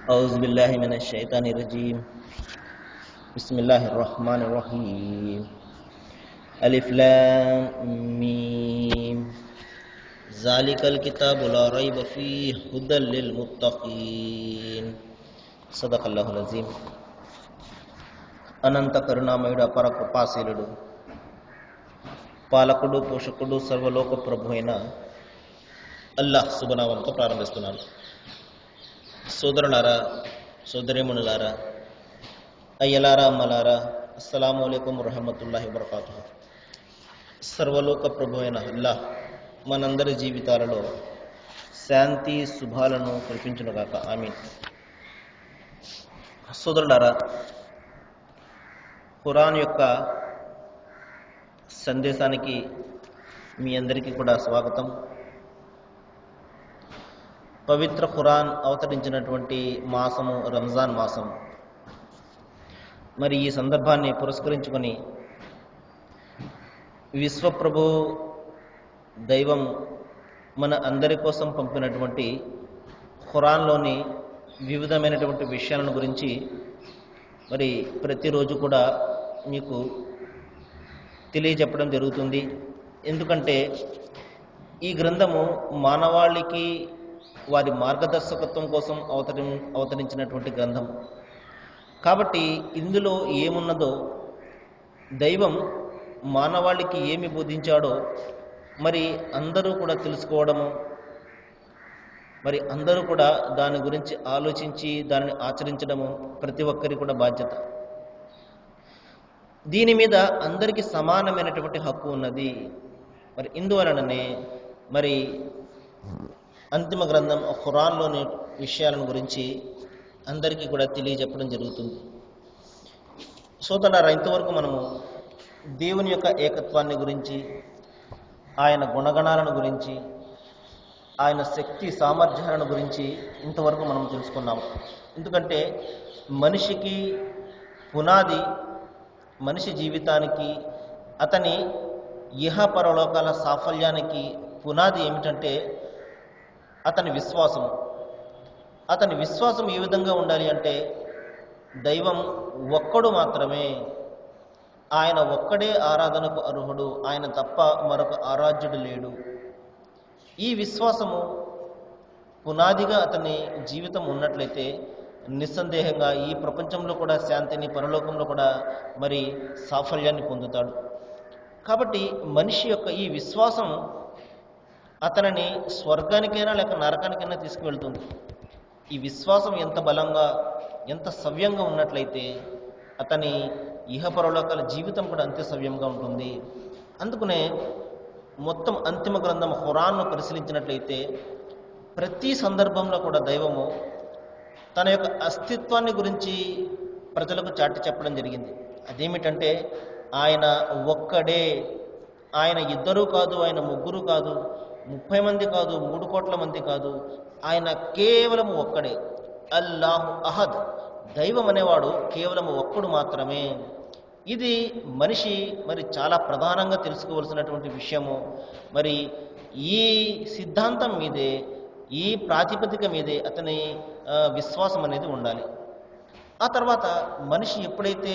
أعوذ بالله من الشيطان الرجيم. بسم الله الرحمن الرحيم. ألف لام ميم. ذلك الكتاب لا ريب فيه هدى للمتقين. صدق الله العظيم. అనంత కరుణామయుడు అపర కృపాశీలుడు పాలకుడు పోషకుడు సర్వలోక ప్రభు అయిన అల్లాహ్ శుభనామంతో ప్రారంభిస్తున్నాను. సోదరులారా, సోదరీమణులారా, అయ్యలారా, అమ్మలారా, అస్సలాము అలైకుం వరహమతుల్లాహి వబరకాతుహు. సర్వలోక ప్రభు అయిన అల్లాహ్ మనందరి జీవితాలలో శాంతి శుభాలను కురిపించునుగాక. ఆమీన్. సోదరులారా, ఖురాన్ యొక్క సందేశానికి మీ అందరికీ కూడా స్వాగతం. పవిత్ర ఖురాన్ అవతరించినటువంటి మాసము రంజాన్ మాసం. మరి ఈ సందర్భాన్ని పురస్కరించుకొని విశ్వప్రభు దైవం మన అందరి కోసం పంపినటువంటి ఖురాన్లోని వివిధమైనటువంటి విషయాలను గురించి మరి ప్రతిరోజు కూడా మీకు తెలియజెప్పడం జరుగుతుంది. ఎందుకంటే ఈ గ్రంథము మానవాళికి వారి మార్గదర్శకత్వం కోసం అవతరించినటువంటి గ్రంథం కాబట్టి ఇందులో ఏమున్నదో, దైవం మానవాళికి ఏమి బోధించాడో మరి అందరూ కూడా తెలుసుకోవడము, మరి అందరూ కూడా దాని గురించి ఆలోచించి దానిని ఆచరించడము ప్రతి ఒక్కరి కూడా బాధ్యత. దీని మీద అందరికీ సమానమైనటువంటి హక్కు ఉన్నది. మరి ఇందువలననే మరి అంతిమ గ్రంథం ఖురాన్లోని విషయాలను గురించి అందరికీ కూడా తెలియజెప్పడం జరుగుతుంది. సోదరులారా, ఇంతవరకు మనము దేవుని యొక్క ఏకత్వాన్ని గురించి, ఆయన గుణగణాలను గురించి, ఆయన శక్తి సామర్థ్యాలను గురించి ఇంతవరకు మనం తెలుసుకున్నాము. ఎందుకంటే మనిషికి పునాది, మనిషి జీవితానికి, అతని ఇహ పరలోకాల సాఫల్యానికి పునాది ఏమిటంటే అతని విశ్వాసము. అతని విశ్వాసం ఏ విధంగా ఉండాలి అంటే దైవం ఒక్కడు మాత్రమే, ఆయన ఒక్కడే ఆరాధనకు అర్హుడు, ఆయన తప్ప మరొక ఆరాధ్యుడు లేడు. ఈ విశ్వాసము పునాదిగా అతని జీవితం ఉన్నట్లయితే నిస్సందేహంగా ఈ ప్రపంచంలో కూడా శాంతిని, పరలోకంలో కూడా మరి సాఫల్యాన్ని పొందుతాడు. కాబట్టి మనిషి యొక్క ఈ విశ్వాసం అతనిని స్వర్గానికైనా లేక నరకానికైనా తీసుకువెళ్తుంది. ఈ విశ్వాసం ఎంత బలంగా, ఎంత సవ్యంగా ఉన్నట్లయితే అతని ఇహపరలోకాల జీవితం కూడా అంతే సవ్యంగా ఉంటుంది. అందుకనే మొత్తం అంతిమ గ్రంథం ఖురాన్ను పరిశీలించినట్లయితే ప్రతి సందర్భంలో కూడా దైవము తన యొక్క అస్తిత్వాన్ని గురించి ప్రజలకు చాటి చెప్పడం జరిగింది. అదేమిటంటే ఆయన ఒక్కడే, ఆయన ఇద్దరు కాదు, ఆయన ముగ్గురు కాదు, 30 మంది కాదు, 3 కోట్ల మంది కాదు, ఆయన కేవలం ఒక్కడే. అల్లాహు అహద్, దైవం అనేవాడు కేవలం ఒక్కడు మాత్రమే. ఇది మనిషి మరి చాలా ప్రధానంగా తెలుసుకోవలసినటువంటి విషయము. మరి ఈ సిద్ధాంతం మీదే, ఈ ప్రాతిపదిక మీదే అతని విశ్వాసం అనేది ఉండాలి. ఆ తర్వాత మనిషి ఎప్పుడైతే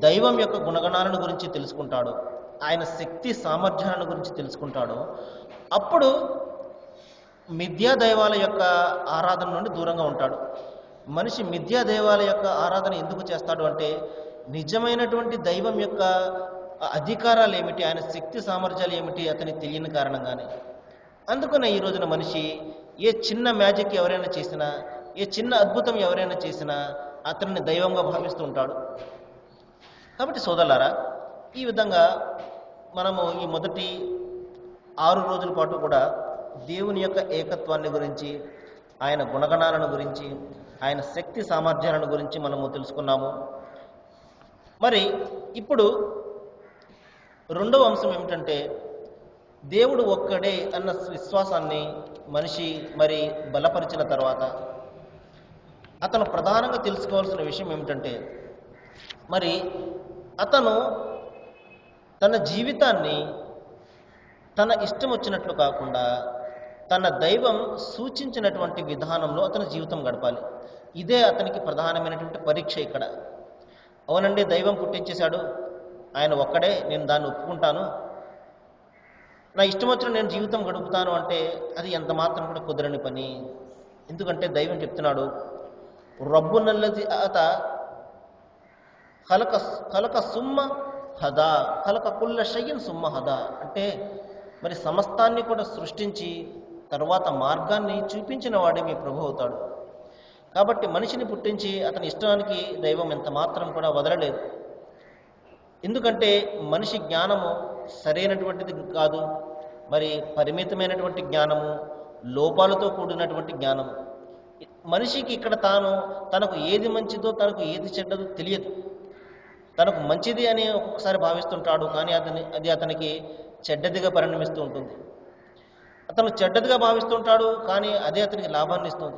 దైవం యొక్క గుణగణాలను గురించి తెలుసుకుంటాడో, ఆయన శక్తి సామర్థ్యాలను గురించి తెలుసుకుంటాడో, అప్పుడు మిథ్యా దైవాల యొక్క ఆరాధన నుండి దూరంగా ఉంటాడు. మనిషి మిథ్యా దైవాల యొక్క ఆరాధన ఎందుకు చేస్తాడు అంటే నిజమైనటువంటి దైవం యొక్క అధికారాలు ఏమిటి, ఆయన శక్తి సామర్థ్యాలు ఏమిటి అతనికి తెలియని కారణంగానే. అందుకనే ఈ రోజున మనిషి ఏ చిన్న మ్యాజిక్ ఎవరైనా చేసినా, ఏ చిన్న అద్భుతం ఎవరైనా చేసినా అతన్ని దైవంగా భావిస్తూ ఉంటాడు. కాబట్టి సోదరులారా, ఈ విధంగా మనము ఈ మొదటి 6 రోజుల పాటు కూడా దేవుని యొక్క ఏకత్వాన్ని గురించి, ఆయన గుణగణాలను గురించి, ఆయన శక్తి సామర్థ్యాలను గురించి మనము తెలుసుకున్నాము. మరి ఇప్పుడు రెండవ అంశం ఏమిటంటే దేవుడు ఒక్కడే అన్న విశ్వాసాన్ని మనిషి మరి బలపరిచిన తర్వాత అతను ప్రధానంగా తెలుసుకోవాల్సిన విషయం ఏమిటంటే మరి అతను తన జీవితాన్ని తన ఇష్టం వచ్చినట్లు కాకుండా తన దైవం సూచించినటువంటి విధానంలో అతని జీవితం గడపాలి. ఇదే అతనికి ప్రధానమైనటువంటి పరీక్ష ఇక్కడ. అవునండి, దైవం పుట్టించేశాడు, ఆయన ఒక్కడే, నేను దాన్ని ఒప్పుకుంటాను, నా ఇష్టం వచ్చిన నేను జీవితం గడుపుతాను అంటే అది ఎంత మాత్రం కూడా కుదరని పని. ఎందుకంటే దైవం చెప్తున్నాడు, రబ్బునల్లది అత ఖలక ఖలక సుమ్మ హదా ఖలక కుల్ల షయ్యిన్ సుమ్మ హదా అంటే మరి సమస్తాన్ని కూడా సృష్టించి తర్వాత మార్గాన్ని చూపించిన వాడే మీ ప్రభు అవుతాడు. కాబట్టి మనిషిని పుట్టించి అతని ఇష్టానికి దైవం ఎంత మాత్రం కూడా వదలలేదు. ఎందుకంటే మనిషి జ్ఞానము సరైనటువంటిది కాదు, మరి పరిమితమైనటువంటి జ్ఞానము, లోపాలతో కూడినటువంటి జ్ఞానము. మనిషికి ఇక్కడ తనకు ఏది మంచిదో తనకు ఏది చెడ్డదో తెలియదు. తనకు మంచిది అని ఒక్కొక్కసారి భావిస్తుంటాడు, కానీ అది అతనికి చెడ్డదిగా పరిణమిస్తూ ఉంటుంది. అతను చెడ్డదిగా భావిస్తుంటాడు, కానీ అదే అతనికి లాభాన్ని ఇస్తుంది.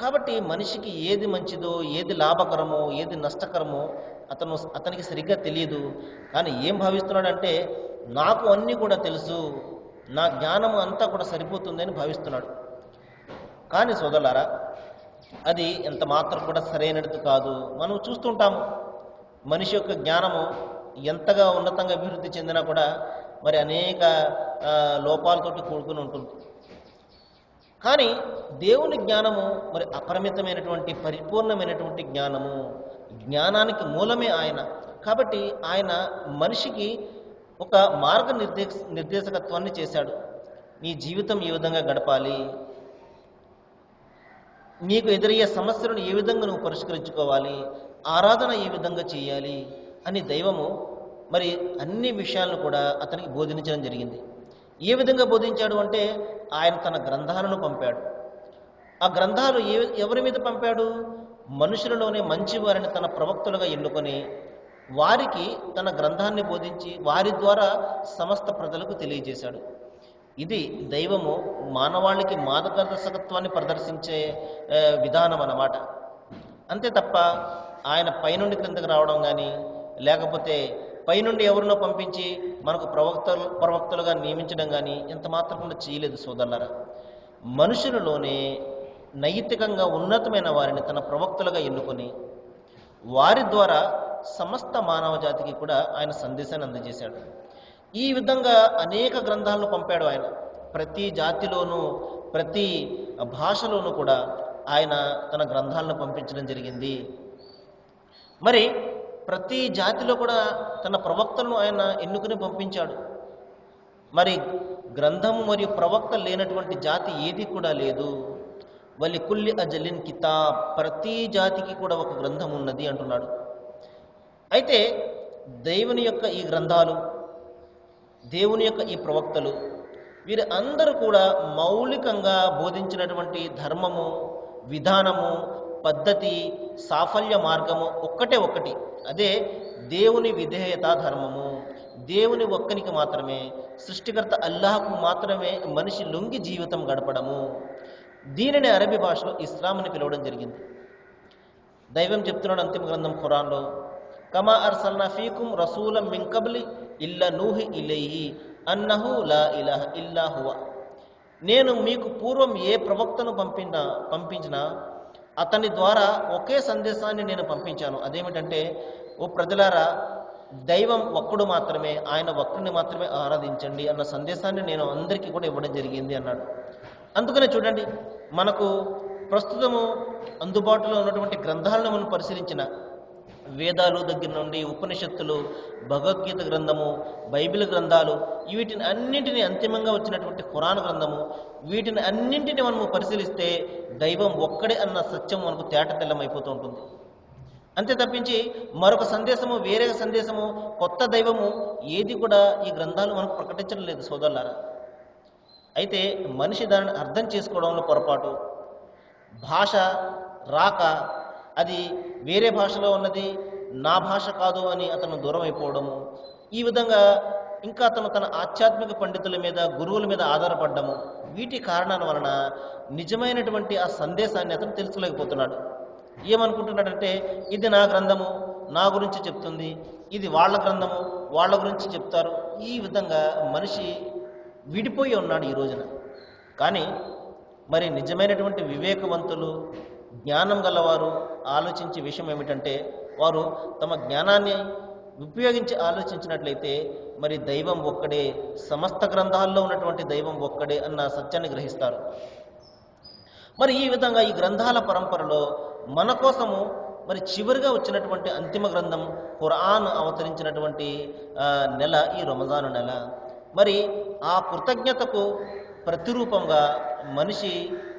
కాబట్టి మనిషికి ఏది మంచిదో, ఏది లాభకరమో, ఏది నష్టకరమో అతనికి సరిగ్గా తెలియదు. కానీ ఏం భావిస్తున్నాడంటే, నాకు అన్నీ కూడా తెలుసు, నా జ్ఞానము అంతా కూడా సరిపోతుంది అని భావిస్తున్నాడు. కానీ సోదరులారా, అది ఎంత మాత్రం కూడా సరైనది కాదు. మనం చూస్తుంటాము, మనిషి యొక్క జ్ఞానము ఎంతగా ఉన్నతంగా అభివృద్ధి చెందినా కూడా మరి అనేక లోపాలతోటి కూడుకుని ఉంటుంది. కానీ దేవుని జ్ఞానము మరి అపరిమితమైనటువంటి పరిపూర్ణమైనటువంటి జ్ఞానము. జ్ఞానానికి మూలమే ఆయన. కాబట్టి ఆయన మనిషికి ఒక మార్గ నిర్దేశకత్వాన్ని చేశాడు. నీ జీవితం ఏ విధంగా గడపాలి, నీకు ఎదురయ్యే సమస్యలను ఏ విధంగా నువ్వు పరిష్కరించుకోవాలి, ఆరాధన ఏ విధంగా చేయాలి అని దైవము మరి అన్ని విషయాలను కూడా అతనికి బోధించడం జరిగింది. ఏ విధంగా బోధించాడు అంటే, ఆయన తన గ్రంథాలను పంపాడు. ఆ గ్రంథాలు ఎవరి మీద పంపాడు? మనుషులలోనే మంచి వారిని తన ప్రవక్తలుగా ఎన్నుకొని వారికి తన గ్రంథాన్ని బోధించి వారి ద్వారా సమస్త ప్రజలకు తెలియజేశాడు. ఇది దైవము మానవాళికి మార్గదర్శకత్వాన్ని ప్రదర్శించే విధానం అన్నమాట. అంతే తప్ప ఆయన పైనుండి క్రిందకు రావడం కానీ, లేకపోతే పైనుండి ఎవరినో పంపించి మనకు ప్రవక్తలుగా నియమించడం కానీ ఎంత మాత్రం చేయలేదు సోదరులారా. మనుషులలోనే నైతికంగా ఉన్నతమైన వారిని తన ప్రవక్తలుగా ఎన్నుకొని వారి ద్వారా సమస్త మానవ జాతికి కూడా ఆయన సందేశాన్ని అందజేశాడు. ఈ విధంగా అనేక గ్రంథాలను పంపాడు ఆయన. ప్రతి జాతిలోనూ ప్రతి భాషలోనూ కూడా ఆయన తన గ్రంథాలను పంపించడం జరిగింది. మరి ప్రతి జాతిలో కూడా తన ప్రవక్తలను ఆయన ఎన్నుకుని పంపించాడు. మరి గ్రంథము మరియు ప్రవక్త లేనటువంటి జాతి ఏది కూడా లేదు. వలి కుల్లి అజలిన్ కితాబ్, ప్రతి జాతికి కూడా ఒక గ్రంథం ఉన్నది అంటున్నాడు. అయితే దేవుని యొక్క ఈ గ్రంథాలు, దేవుని యొక్క ఈ ప్రవక్తలు, వీరు అందరూ కూడా మౌలికంగా బోధించినటువంటి ధర్మము, విధానము, పద్ధతి, సాఫల్య మార్గము ఒక్కటి. అదే దేవుని విధేయత ధర్మము. దేవుని ఒక్కనికి మాత్రమే, సృష్టికర్త అల్లాహకు మాత్రమే మనిషి లొంగి జీవితం గడపడము. దీనిని అరబీ భాషలో ఇస్లాం అని పిలవడం జరిగింది. దైవం చెప్తున్నాడు అంతిమ గ్రంథం ఖురాన్లో, కమా అర్సల్నా ఫీకుం రసూలం మిన్ కబ్లి ఇల్లా నూహి ఇలైహి అన్నహు లా ఇలాహ ఇల్లా హువ. నేను మీకు పూర్వం ఏ ప్రవక్తను పంపించినా అతని ద్వారా ఒకే సందేశాన్ని నేను పంపించాను. అదేమిటంటే, ఓ ప్రజలారా, దైవం ఒక్కడు మాత్రమే, ఆయన ఒక్కడిని మాత్రమే ఆరాధించండి అన్న సందేశాన్ని నేను అందరికీ కూడా ఇవ్వడం జరిగింది అన్నాడు. అందుకనే చూడండి, మనకు ప్రస్తుతము అందుబాటులో ఉన్నటువంటి గ్రంథాలను మనం పరిశీలించిన, వేదాలు దగ్గర నుండి ఉపనిషత్తులు, భగవద్గీత గ్రంథము, బైబిల్ గ్రంథాలు, వీటిని అన్నింటినీ అంతిమంగా వచ్చినటువంటి ఖురాన్ గ్రంథము, వీటిని అన్నింటినీ మనము పరిశీలిస్తే దైవం ఒక్కడే అన్న సత్యం మనకు తేటతెల్లమైపోతూ ఉంటుంది. అంతే తప్పించి మరొక సందేశము, వేరే సందేశము, కొత్త దైవము ఏది కూడా ఈ గ్రంథాలు మనకు ప్రకటించడం లేదు సోదరులారా. అయితే మనిషి దానిని అర్థం చేసుకోవడంలో పొరపాటు, భాష రాక అది వేరే భాషలో ఉన్నది, నా భాష కాదు అని అతను దూరం అయిపోవడము, ఈ విధంగా ఇంకా అతను తన ఆధ్యాత్మిక పండితుల మీద, గురువుల మీద ఆధారపడ్డము, వీటి కారణాల వలన నిజమైనటువంటి ఆ సందేశాన్ని అతను తెలుసుకోలేకపోతున్నాడు. ఏమనుకుంటున్నాడంటే, ఇది నా గ్రంథము, నా గురించి చెప్తుంది, ఇది వాళ్ళ గ్రంథము, వాళ్ళ గురించి చెప్తారు. ఈ విధంగా మనిషి విడిపోయి ఉన్నాడు ఈ రోజున. కానీ మరి నిజమైనటువంటి వివేకవంతులు, జ్ఞానం గలవారు ఆలోచించే విషయం ఏమిటంటే, వారు తమ జ్ఞానాన్ని ఉపయోగించి ఆలోచించినట్లయితే మరి దైవం ఒక్కడే, సమస్త గ్రంథాల్లో ఉన్నటువంటి దైవం ఒక్కడే అన్న సత్యాన్ని గ్రహిస్తారు. మరి ఈ విధంగా ఈ గ్రంథాల పరంపరలో మన కోసము మరి చివరిగా వచ్చినటువంటి అంతిమ గ్రంథం ఖురాన్ అవతరించినటువంటి నెల ఈ రంజాన్ నెల. మరి ఆ కృతజ్ఞతకు ప్రతిరూపంగా మనిషి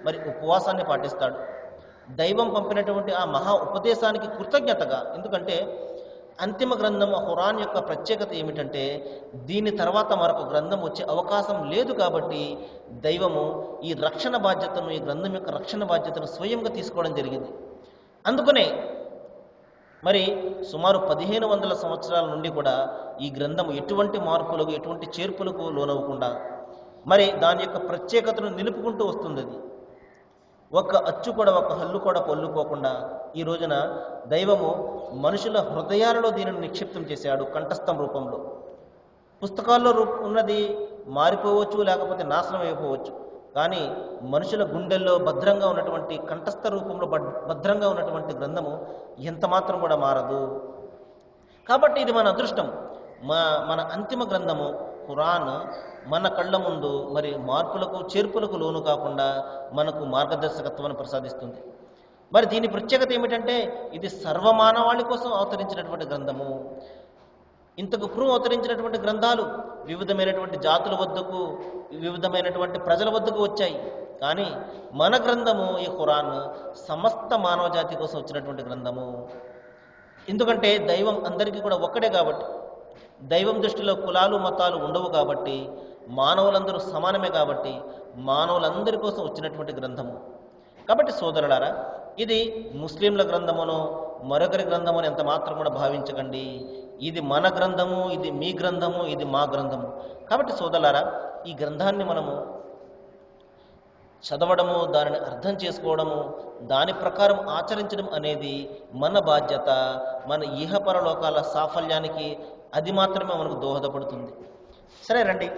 మరి ఉపవాసాన్ని పాటిస్తాడు. దైవం పంపినటువంటి ఆ మహా ఉపదేశానికి కృతజ్ఞతగా. ఎందుకంటే అంతిమ గ్రంథం ఖురాన్ యొక్క ప్రత్యేకత ఏమిటంటే, దీని తర్వాత మరొక గ్రంథం వచ్చే అవకాశం లేదు కాబట్టి దైవము ఈ రక్షణ బాధ్యతను, ఈ గ్రంథం యొక్క రక్షణ బాధ్యతను స్వయంగా తీసుకోవడం జరిగింది. అందుకనే మరి సుమారు 1500 సంవత్సరాల నుండి కూడా ఈ గ్రంథం ఎటువంటి మార్పులకు, ఎటువంటి చేర్పులకు లోనవ్వకుండా మరి దాని యొక్క ప్రత్యేకతను నిలుపుకుంటూ వస్తుంది. అది ఒక అచ్చు కూడా, ఒక హల్లు కూడా పొల్లుకోకుండా ఈ రోజున దైవము మనుషుల హృదయాలలో దీనిని నిక్షిప్తం చేశాడు కంఠస్థం రూపంలో. పుస్తకాల్లో ఉన్నది మారిపోవచ్చు, లేకపోతే నాశనం అయిపోవచ్చు, కానీ మనుషుల గుండెల్లో భద్రంగా ఉన్నటువంటి కంఠస్థ రూపంలో భద్రంగా ఉన్నటువంటి గ్రంథము ఎంత మాత్రం కూడా మారదు. కాబట్టి ఇది మన అదృష్టం. మన అంతిమ గ్రంథము ఖురాన్ మన కళ్ళ ముందు మరి మార్పులకు, చేర్పులకు లోను కాకుండా మనకు మార్గదర్శకత్వాన్ని ప్రసాదిస్తుంది. మరి దీని ప్రత్యేకత ఏమిటంటే, ఇది సర్వమానవాళి కోసం అవతరించినటువంటి గ్రంథము. ఇంతకు పూర్వం అవతరించినటువంటి గ్రంథాలు వివిధమైనటువంటి జాతుల వద్దకు, వివిధమైనటువంటి ప్రజల వద్దకు వచ్చాయి. కానీ మన గ్రంథము ఈ ఖురాన్ సమస్త మానవ జాతి కోసం వచ్చినటువంటి గ్రంథము. ఎందుకంటే దైవం అందరికీ కూడా ఒక్కడే కాబట్టి, దైవం దృష్టిలో కులాలు మతాలు ఉండవు కాబట్టి, మానవులందరూ సమానమే కాబట్టి మానవులందరి కోసం వచ్చినటువంటి గ్రంథము. కాబట్టి సోదరులారా, ఇది ముస్లింల గ్రంథమును మరొకరి గ్రంథమును ఎంత మాత్రం కూడా భావించకండి. ఇది మన గ్రంథము, ఇది మీ గ్రంథము, ఇది మా గ్రంథము. కాబట్టి సోదరులారా, ఈ గ్రంథాన్ని మనము చదవడము, దానిని అర్థం చేసుకోవడము, దాని ప్రకారం ఆచరించడం అనేది మన బాధ్యత. మన ఇహపరలోకాల సాఫల్యానికి అది మాత్రమే మనకు దోహదపడుతుంది. సరే రండి,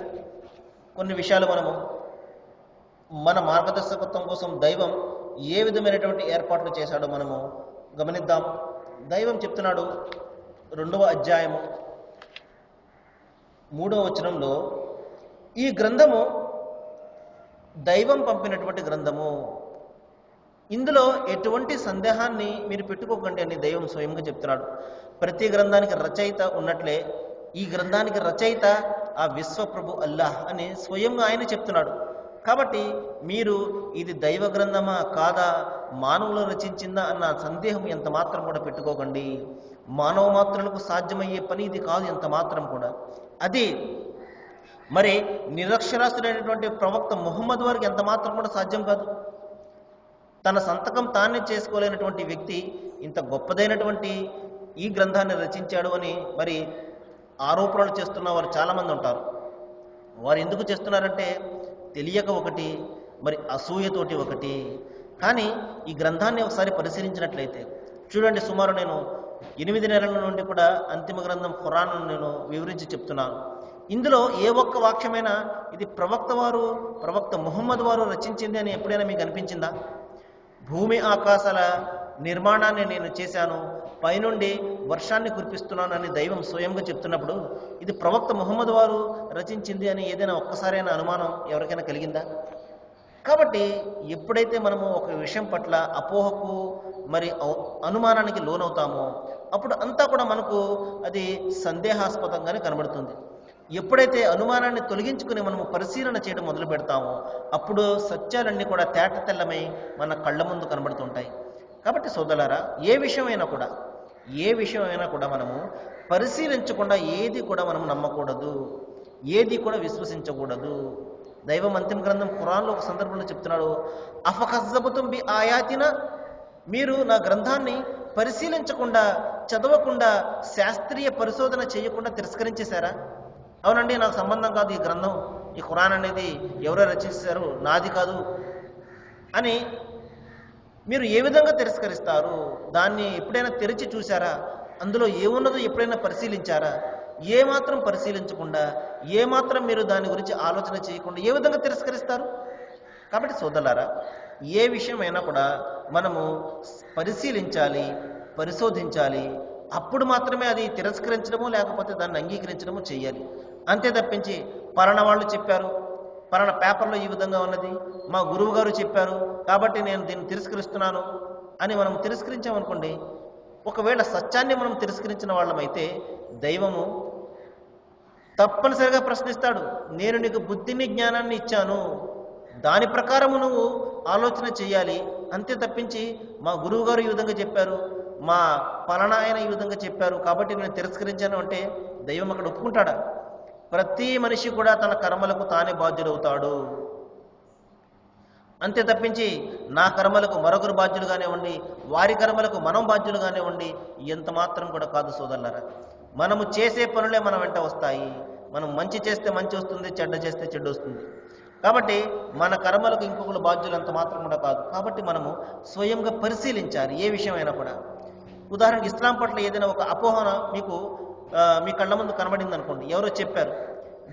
కొన్ని విషయాలు మనము మన మార్గదర్శకత్వం కోసం దైవం ఏ విధమైనటువంటి ఏర్పాట్లు చేశాడో మనము గమనిద్దాం. దైవం చెప్తున్నాడు 2వ అధ్యాయము 3వ వచనంలో, ఈ గ్రంథము దైవం పంపినటువంటి గ్రంథము, ఇందులో ఎటువంటి సందేహాన్ని మీరు పెట్టుకోకండి అని దైవం స్వయంగా చెప్తున్నాడు. ప్రతి గ్రంథానికి రచయిత ఉన్నట్లే ఈ గ్రంథానికి రచయిత ఆ విశ్వప్రభు అల్లాహ్ అని స్వయంగా ఆయన చెప్తున్నాడు. కాబట్టి మీరు ఇది దైవ గ్రంథమా కాదా, మానవులు రచించిందా అన్న సందేహం ఎంత మాత్రం కూడా పెట్టుకోకండి. మానవ మాత్రులకు సాధ్యమయ్యే పని ఇది కాదు ఎంత మాత్రం కూడా. అది మరి నిరక్షరాస్తుడైనటువంటి ప్రవక్త ముహమ్మద్ వారికి ఎంత మాత్రం కూడా సాధ్యం కాదు. తన సంతకం తానే చేసుకోలేనటువంటి వ్యక్తి ఇంత గొప్పదైనటువంటి ఈ గ్రంథాన్ని రచించాడు అని మరి ఆరోపణలు చేస్తున్న వారు చాలామంది ఉంటారు. వారు ఎందుకు చేస్తున్నారంటే తెలియక ఒకటి, మరి అసూయతోటి ఒకటి. కానీ ఈ గ్రంథాన్ని ఒకసారి పరిశీలించినట్లయితే చూడండి, సుమారు నేను 8 నెలల నుండి కూడా అంతిమ గ్రంథం ఖురాన్ నేను వివరించి చెప్తున్నాను. ఇందులో ఏ ఒక్క వాక్యమైనా ఇది ప్రవక్త ముహమ్మద్ వారు రచించింది అని ఎప్పుడైనా మీకు అనిపించిందా? భూమి ఆకాశాల నిర్మాణాన్ని నేను చేశాను, పైనుండి వర్షాన్ని కురిపిస్తున్నాను అని దైవం స్వయంగా చెప్తున్నప్పుడు ఇది ప్రవక్త ముహమ్మద్ వారు రచించింది అని ఏదైనా ఒక్కసారైనా అనుమానం ఎవరికైనా కలిగిందా? కాబట్టి ఎప్పుడైతే మనము ఒక విషయం పట్ల అపోహకు మరి అనుమానానికి లోనవుతామో అప్పుడు అంతా కూడా మనకు అది సందేహాస్పదంగానే కనబడుతుంది. ఎప్పుడైతే అనుమానాన్ని తొలగించుకుని మనము పరిశీలన చేయడం మొదలు పెడతామో అప్పుడు సత్యాలన్నీ కూడా తేట తెల్లమై మన కళ్ళ ముందు కనబడుతుంటాయి. కాబట్టి సోదరులారా, ఏ విషయమైనా కూడా మనము పరిశీలించకుండా ఏది కూడా మనం నమ్మకూడదు, ఏది కూడా విశ్వసించకూడదు. దైవం అంతిమ గ్రంథం ఖురాన్లో ఒక సందర్భంలో చెప్తున్నాడు, అఫకజ్జబతుం బి ఆయాతిన, మీరు నా గ్రంథాన్ని పరిశీలించకుండా, చదవకుండా, శాస్త్రీయ పరిశోధన చేయకుండా తిరస్కరించేశారా? అవునండి, నాకు సంబంధం కాదు ఈ గ్రంథం, ఈ ఖురాన్ అనేది ఎవరో రచించారు, నాది కాదు అని మీరు ఏ విధంగా తిరస్కరిస్తారు? దాన్ని ఎప్పుడైనా తెరిచి చూసారా? అందులో ఏమున్నదో ఎప్పుడైనా పరిశీలించారా? ఏమాత్రం పరిశీలించకుండా, ఏమాత్రం మీరు దాని గురించి ఆలోచన చేయకుండా ఏ విధంగా తిరస్కరిస్తారు? కాబట్టి సోదరులారా, ఏ విషయమైనా కూడా మనము పరిశీలించాలి, పరిశోధించాలి. అప్పుడు మాత్రమే అది తిరస్కరించడము లేకపోతే దాన్ని అంగీకరించడము చేయాలి. అంతే తప్పించి పలానా వాళ్ళు చెప్పారు, పలానా పేపర్లో ఈ విధంగా ఉన్నది, మా గురువు గారు చెప్పారు కాబట్టి నేను దీన్ని తిరస్కరిస్తున్నాను అని మనం తిరస్కరించామనుకోండి, ఒకవేళ సత్యాన్ని మనం తిరస్కరించిన వాళ్ళమైతే దైవము తప్పనిసరిగా ప్రశ్నిస్తాడు. నేను నీకు బుద్ధిని జ్ఞానాన్ని ఇచ్చాను, దాని ప్రకారము నువ్వు ఆలోచన చేయాలి. అంతే తప్పించి మా గురువు గారు ఈ విధంగా చెప్పారు, మా పలానా ఆయన ఈ విధంగా చెప్పారు కాబట్టి నేను తిరస్కరించాను అంటే దైవం అక్కడ ఒప్పుకుంటాడా? ప్రతి మనిషి కూడా తన కర్మలకు తానే బాధ్యుడవుతాడు. అంతే తప్పించి నా కర్మలకు మరొకరు బాధ్యులు కానివ్వండి, వారి కర్మలకు మనం బాధ్యులు కానివ్వండి, ఎంత మాత్రం కూడా కాదు సోదరులారా. మనము చేసే పనులే మన వెంట వస్తాయి. మనం మంచి చేస్తే మంచి వస్తుంది, చెడ్డ చేస్తే చెడ్డ వస్తుంది. కాబట్టి మన కర్మలకు ఇంకొకరు బాధ్యులు అంత మాత్రం కూడా కాదు. కాబట్టి మనము స్వయంగా పరిశీలించాలి ఏ విషయమైనా కూడా. ఉదాహరణకి ఇస్లాం పట్ల ఏదైనా ఒక అపోహన మీకు మీ కళ్ళ ముందు కనబడింది అనుకోండి, ఎవరో చెప్పారు,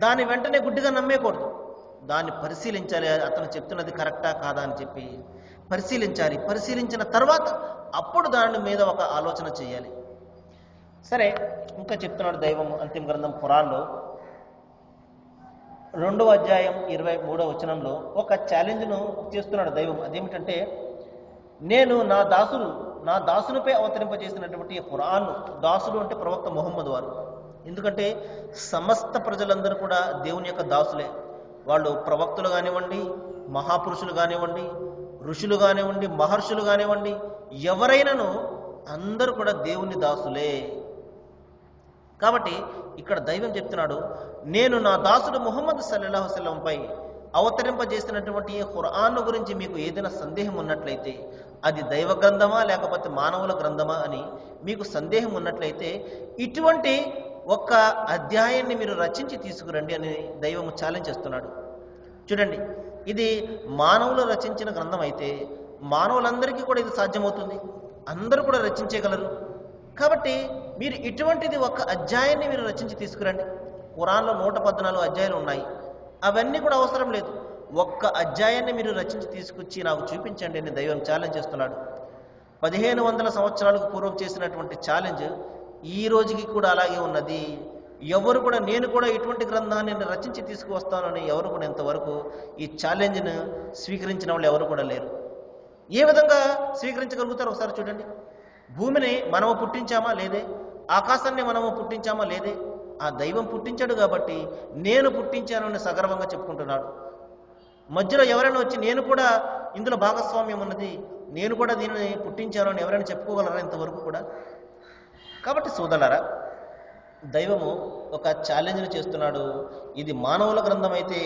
దాన్ని వెంటనే గుడ్డిగా నమ్మేయకూడదు. దాన్ని పరిశీలించాలి, అతను చెప్తున్నది కరెక్టా కాదా అని చెప్పి పరిశీలించాలి. పరిశీలించిన తర్వాత అప్పుడు దాని మీద ఒక ఆలోచన చేయాలి. సరే, ఇంకా చెప్తున్నాడు దైవం అంతిమ గ్రంథం ఖురాన్లో 2వ అధ్యాయం 23వ వచనంలో ఒక ఛాలెంజ్ను చేస్తున్నాడు దైవం. అదేమిటంటే, నేను నా దాసునిపై అవతరింపజేసినటువంటి ఖురాన్, దాసుడు అంటే ప్రవక్త ముహమ్మద్ వారు. ఎందుకంటే సమస్త ప్రజలందరూ కూడా దేవుని యొక్క దాసులే. వాళ్ళు ప్రవక్తులు కానివ్వండి, మహాపురుషులు కానివ్వండి, ఋషులు కానివ్వండి, మహర్షులు కానివ్వండి, ఎవరైనాను అందరూ కూడా దేవుని దాసులే. కాబట్టి ఇక్కడ దైవం చెప్తున్నాడు, నేను నా దాసుడు ముహమ్మద్ సల్లల్లాహు అలైహి వసల్లంపై అవతరింపజేసినటువంటి ఖురాన్ గురించి మీకు ఏదైనా సందేహం ఉన్నట్లయితే, అది దైవ గ్రంథమా లేకపోతే మానవుల గ్రంథమా అని మీకు సందేహం ఉన్నట్లయితే, ఇటువంటి ఒక్క అధ్యాయాన్ని మీరు రచించి తీసుకురండి అని దైవము ఛాలెంజ్ చేస్తున్నాడు. చూడండి, ఇది మానవులు రచించిన గ్రంథం అయితే మానవులందరికీ కూడా ఇది సాధ్యమవుతుంది, అందరూ కూడా రచించగలరు. కాబట్టి మీరు ఇటువంటిది ఒక అధ్యాయాన్ని మీరు రచించి తీసుకురండి. ఖురాన్లో 114 అధ్యాయాలు ఉన్నాయి, అవన్నీ కూడా అవసరం లేదు. ఒక్క అధ్యాయాన్ని మీరు రచించి తీసుకొచ్చి నాకు చూపించండి అని దైవం ఛాలెంజ్ చేస్తున్నాడు. 1500 సంవత్సరాలకు పూర్వం చేసినటువంటి ఛాలెంజ్ ఈ రోజుకి కూడా అలాగే ఉన్నది. ఎవరు కూడా నేను కూడా ఇటువంటి గ్రంథాన్ని రచించి తీసుకువస్తానని ఎవరు కూడా ఇంతవరకు ఈ ఛాలెంజ్ను స్వీకరించిన వాళ్ళు ఎవరు కూడా లేరు. ఏ విధంగా స్వీకరించగలుగుతారు ఒకసారి చూడండి. భూమిని మనము పుట్టించామా లేదే, ఆకాశాన్ని మనము పుట్టించామా లేదే, ఆ దైవం పుట్టించాడు కాబట్టి నేను పుట్టించాను అని సగర్వంగా చెప్పుకుంటున్నాడు. మధ్యలో ఎవరైనా వచ్చి నేను కూడా ఇందులో భాగస్వామ్యం ఉన్నది, నేను కూడా దీనిని పుట్టించాను అని ఎవరైనా చెప్పుకోగలరా ఇంతవరకు కూడా? కాబట్టి సోదరులారా, దైవము ఒక ఛాలెంజ్ని చేస్తున్నాడు. ఇది మానవుల గ్రంథం అయితే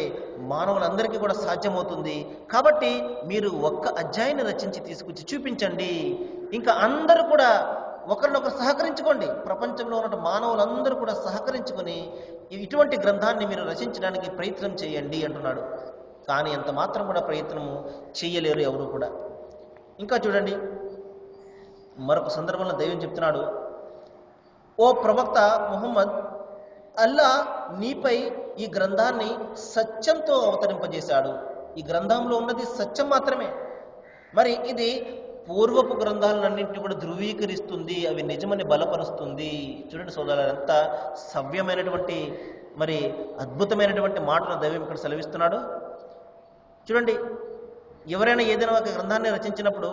మానవులందరికీ కూడా సాధ్యమవుతుంది. కాబట్టి మీరు ఒక్క అధ్యాయాన్ని రచించి తీసుకొచ్చి చూపించండి. ఇంకా అందరూ కూడా ఒకరినొకరు సహకరించుకోండి. ప్రపంచంలో ఉన్న మానవులందరూ కూడా సహకరించుకొని ఇటువంటి గ్రంథాన్ని మీరు రచించడానికి ప్రయత్నం చేయండి అంటున్నాడు. కానీ అంత మాత్రం కూడా ప్రయత్నము చేయలేరు ఎవరు కూడా. ఇంకా చూడండి, మరొక సందర్భంలో దైవం చెప్తున్నాడు, ఓ ప్రవక్త ముహమ్మద్, అల్లా నీపై ఈ గ్రంథాన్ని సత్యంతో అవతరింపజేశాడు. ఈ గ్రంథంలో ఉన్నది సత్యం మాత్రమే. మరి ఇది పూర్వపు గ్రంథాలన్నింటినీ కూడా ధృవీకరిస్తుంది, అవి నిజమని బలపరుస్తుంది. చూడండి సోదరులు, ఎంత సవ్యమైనటువంటి మరి అద్భుతమైనటువంటి మాటను దైవం ఇక్కడ సెలవిస్తున్నాడు. చూడండి, ఎవరైనా ఏదైనా ఒక గ్రంథాన్ని రచించినప్పుడు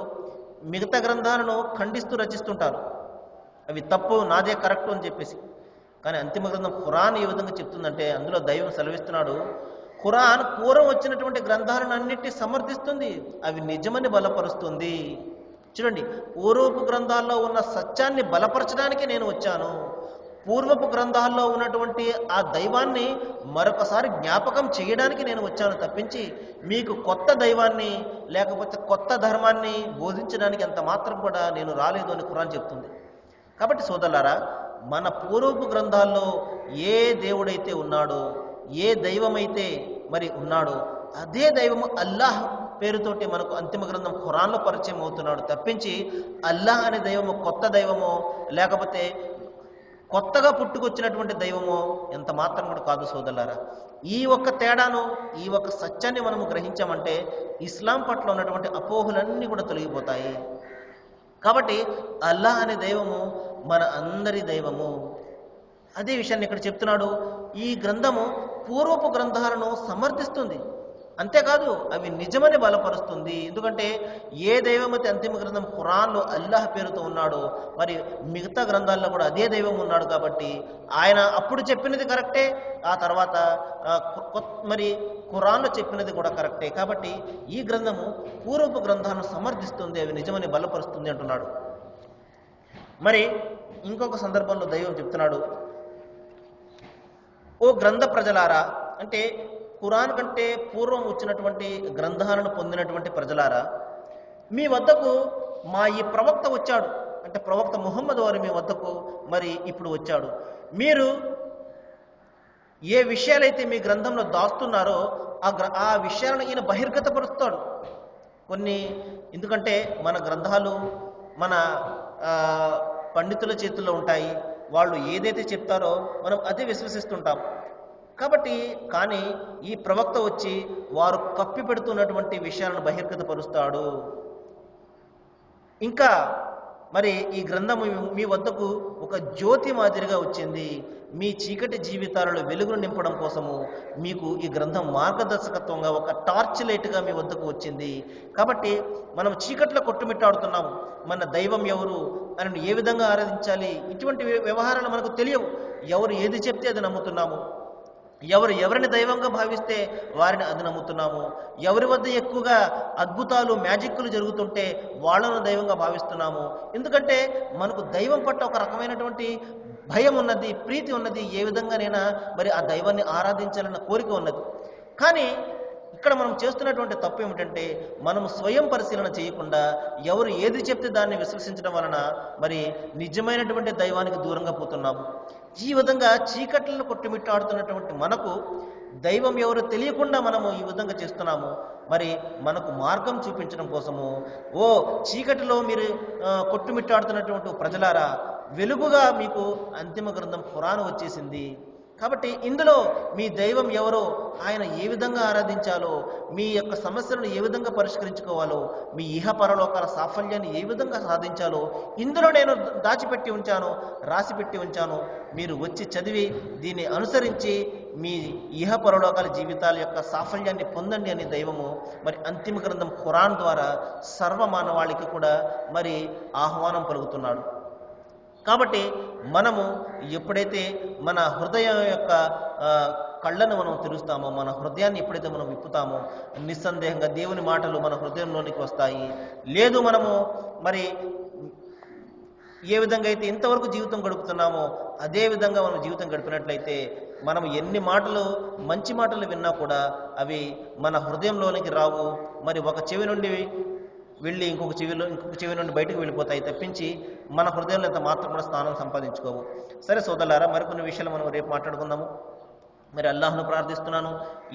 మిగతా గ్రంథాలను ఖండిస్తూ రచిస్తుంటారు, అవి తప్పు, నాదే కరెక్ట్ అని చెప్పేసి. కానీ అంతిమ గ్రంథం ఖురాన్ ఏ విధంగా చెప్తుందంటే, అందులో దైవం సెలవిస్తున్నాడు, ఖురాన్ పూర్వం వచ్చినటువంటి గ్రంథాలను అన్నిటినీ సమర్థిస్తుంది, అవి నిజమని బలపరుస్తుంది. చూడండి, పూర్వపు గ్రంథాల్లో ఉన్న సత్యాన్ని బలపరచడానికి నేను వచ్చాను. పూర్వపు గ్రంథాల్లో ఉన్నటువంటి ఆ దైవాన్ని మరొకసారి జ్ఞాపకం చేయడానికి నేను వచ్చాను తప్పించి మీకు కొత్త దైవాన్ని లేకపోతే కొత్త ధర్మాన్ని బోధించడానికి ఎంత మాత్రం కూడా నేను రాలేదు అని ఖురాన్ చెప్తుంది. కాబట్టి సోదరులారా, మన పూర్వపు గ్రంథాల్లో ఏ దేవుడైతే ఉన్నాడో, ఏ దైవమైతే మరి ఉన్నాడో, అదే దైవము అల్లాహ్ పేరుతోటి మనకు అంతిమ గ్రంథం ఖురాన్లో పరిచయం అవుతున్నాడు తప్పించి అల్లాహ్ అనే దైవము కొత్త దైవమో లేకపోతే కొత్తగా పుట్టుకొచ్చినటువంటి దైవమో ఎంత మాత్రం కూడా కాదు సోదరులారా. ఈ ఒక్క తేడాను, ఈ ఒక్క సత్యాన్ని మనము గ్రహించామంటే ఇస్లాం పట్ల ఉన్నటువంటి అపోహలన్నీ కూడా తొలగిపోతాయి. కాబట్టి అల్లాహ్ అనే దైవము మన అందరి దైవము. అదే విషయాన్ని ఇక్కడ చెప్తున్నాడు. ఈ గ్రంథము పూర్వపు గ్రంథాలను సమర్థిస్తుంది, అంతేకాదు అవి నిజమని బలపరుస్తుంది. ఎందుకంటే ఏ దైవమైతే అంతిమ గ్రంథం ఖురాన్లో అల్లాహ్ పేరుతో ఉన్నాడో మరి మిగతా గ్రంథాల్లో కూడా అదే దైవం ఉన్నాడు. కాబట్టి ఆయన అప్పుడు చెప్పినది కరెక్టే, ఆ తర్వాత మరి ఖురాన్లో చెప్పినది కూడా కరెక్టే. కాబట్టి ఈ గ్రంథము పూర్వపు గ్రంథాలను సమర్థిస్తుంది, అవి నిజమని బలపరుస్తుంది అంటున్నాడు. మరి ఇంకొక సందర్భంలో దైవం చెప్తున్నాడు, ఓ గ్రంథ ప్రజలారా, అంటే ఖురాన్ కంటే పూర్వం వచ్చినటువంటి గ్రంథాలను పొందినటువంటి ప్రజలారా, మీ వద్దకు మా ఈ ప్రవక్త వచ్చాడు, అంటే ప్రవక్త ముహమ్మద్ వారు మీ వద్దకు మరి ఇప్పుడు వచ్చాడు. మీరు ఏ విషయాలైతే మీ గ్రంథంలో దాస్తున్నారో ఆ విషయాలను ఈయన బహిర్గతపరుస్తాడు. కొన్ని ఎందుకంటే మన గ్రంథాలు మన పండితుల చేతుల్లో ఉంటాయి, వాళ్ళు ఏదైతే చెప్తారో మనం అదే విశ్వసిస్తుంటాం. కాబట్టి కానీ ఈ ప్రవక్త వచ్చి వారు కప్పి పెడుతున్నటువంటి విషయాలను బహిర్గతపరుస్తాడు. ఇంకా మరి ఈ గ్రంథము మీ వద్దకు ఒక జ్యోతి మాదిరిగా వచ్చింది, మీ చీకటి జీవితాలలో వెలుగును నింపడం కోసము మీకు ఈ గ్రంథం మార్గదర్శకత్వంగా ఒక టార్చ్ లైట్గా మీ వద్దకు వచ్చింది. కాబట్టి మనం చీకట్లో కొట్టుమిట్టాడుతున్నాము, మన దైవం ఎవరు అని ఏ విధంగా ఆరాధించాలి ఇటువంటి వ్యవహారాలు మనకు తెలియవు. ఎవరు ఏది చెప్తే అది నమ్ముతున్నాము, ఎవరిని దైవంగా భావిస్తే వారిని అది నమ్ముతున్నాము, ఎవరి వద్ద ఎక్కువగా అద్భుతాలు మ్యాజిక్లు జరుగుతుంటే వాళ్ళను దైవంగా భావిస్తున్నాము. ఎందుకంటే మనకు దైవం పట్ల ఒక రకమైనటువంటి భయం ఉన్నది, ప్రీతి ఉన్నది, ఏ విధంగానైనా మరి ఆ దైవాన్ని ఆరాధించాలన్న కోరిక ఉన్నది. కానీ ఇక్కడ మనం చేస్తున్నటువంటి తప్పు ఏమిటంటే మనం స్వయం పరిశీలన చేయకుండా ఎవరు ఏది చెప్తే దాన్ని విశ్వసించడం వలన మరి నిజమైనటువంటి దైవానికి దూరంగా పోతున్నాము. ఈ విధంగా చీకట్లను కొట్టుమిట్టాడుతున్నటువంటి మనకు దైవం ఎవరో తెలియకుండా మనము ఈ విధంగా చేస్తున్నాము. మరి మనకు మార్గం చూపించడం కోసము, ఓ చీకటిలో మీరు కొట్టుమిట్టాడుతున్నటువంటి ప్రజలారా, వెలుగుగా మీకు అంతిమ గ్రంథం ఖురాన్ వచ్చేసింది. కాబట్టి ఇందులో మీ దైవం ఎవరో, ఆయన ఏ విధంగా ఆరాధించాలో, మీ యొక్క సమస్యలను ఏ విధంగా పరిష్కరించుకోవాలో, మీ ఇహ పరలోకాల సాఫల్యాన్ని ఏ విధంగా సాధించాలో ఇందులో నేను దాచిపెట్టి ఉంచాను, రాసిపెట్టి ఉంచాను. మీరు వచ్చి చదివి దీన్ని అనుసరించి మీ ఇహ పరలోకాల జీవితాల యొక్క సాఫల్యాన్ని పొందండి అని దైవము మరి అంతిమ గ్రంథం ఖురాన్ ద్వారా సర్వమానవాళికి కూడా మరి ఆహ్వానం పలుకుతున్నాడు. కాబట్టి మనము ఎప్పుడైతే మన హృదయం యొక్క కళ్ళను మనం తెరుస్తామో, మన హృదయాన్ని ఎప్పుడైతే మనం విప్పుతామో నిస్సందేహంగా దేవుని మాటలు మన హృదయంలోనికి వస్తాయి. లేదు మనము మరి ఏ విధంగా అయితే ఇంతవరకు జీవితం గడుపుతున్నామో అదే విధంగా మనం జీవితం గడిపినట్లయితే మనం ఎన్ని మాటలు మంచి మాటలు విన్నా కూడా అవి మన హృదయంలోనికి రావు. మరి ఒక చెవి నుండి వెళ్ళి ఇంకొక చెవి నుండి బయటకు వెళ్ళిపోతాయి తప్పించి మన హృదయంలో ఎంత మాత్రం కూడా స్థానం సంపాదించుకోవు. సరే సోదరులారా, మరికొన్ని విషయాలు మనం రేపు మాట్లాడుకుందాము. మరి అల్లాహ్ను ప్రార్థిస్తున్నాను,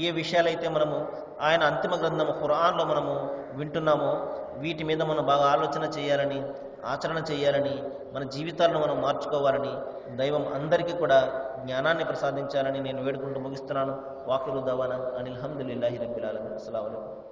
ఏ విషయాలైతే మనము ఆయన అంతిమ గ్రంథము ఖురాన్లో మనము వింటున్నామో వీటి మీద మనం బాగా ఆలోచన చేయాలని, ఆచరణ చేయాలని, మన జీవితాలను మనం మార్చుకోవాలని దైవం అందరికీ కూడా జ్ఞానాన్ని ప్రసాదించాలని నేను వేడుకుంటూ ముగిస్తున్నాను. వాఖిరు దవానా అనిల్ హమ్దులిల్లాహి రబ్బిల్ ఆలమీన్. అస్సలాము అలైకుం.